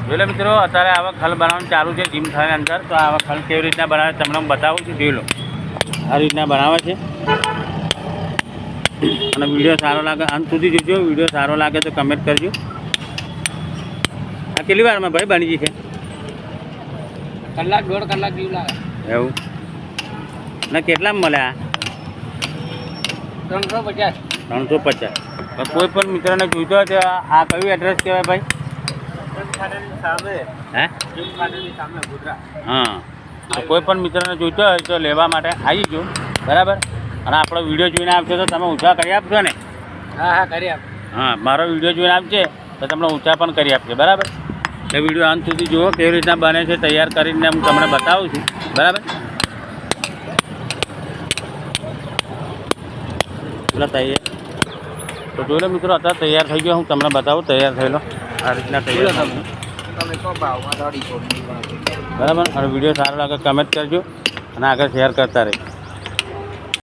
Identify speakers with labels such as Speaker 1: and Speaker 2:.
Speaker 1: જોઈ લો મિત્રો, અત્યારે આવા ખલ બનાવવાનું ચાલુ છે જીમ ખાનાની અંદર. તો આવા ખલ કેવી રીતના બનાવે તમને હું બતાવું છું. જોઈ લો, આ રીતના બનાવે છે. અને વિડીયો સારો લાગે અંત સુધી જોજો. વિડીયો સારો લાગે તો કમેન્ટ કરજો. આ કેટલી વારમાં ભાઈ બની જશે?
Speaker 2: કલાક 1.5 કલાક જેવું લાગે.
Speaker 1: એવું ને કેટલામાં મળ્યા?
Speaker 2: 350.
Speaker 1: 350. કોઈ પણ મિત્રને જોઈતો હોય તો આ કયું એડ્રેસ કહેવાય ભાઈ?
Speaker 2: સામે.
Speaker 1: હે?
Speaker 2: સામે ગુજરાત.
Speaker 1: હા, તો કોઈ પણ મિત્રને જોઈતો હોય તો લેવા માટે આવી ગયો, બરાબર. અને આપણો વિડીયો જોઈને આપશો તો તમે ઊંચા કરી આપશો ને?
Speaker 2: હા કરી આપ.
Speaker 1: હા, મારો વિડીયો જોઈને આપશે તો તમને ઊંચા પણ કરી આપશે, બરાબર. એ વિડીયો અંત સુધી જુઓ કેવી રીતના બને છે. તૈયાર કરીને હું તમને બતાવું છું, બરાબર. એટલે તૈયાર તો જોઈ લો મિત્રો, અત્યારે તૈયાર થઈ ગયો. હું તમને બતાવું તૈયાર થયેલો આ રીતના તૈયાર થયું, બરાબર. અને વિડીયો સારો લાગે કમેન્ટ કરજો અને આગળ શેર કરતા રહેજો.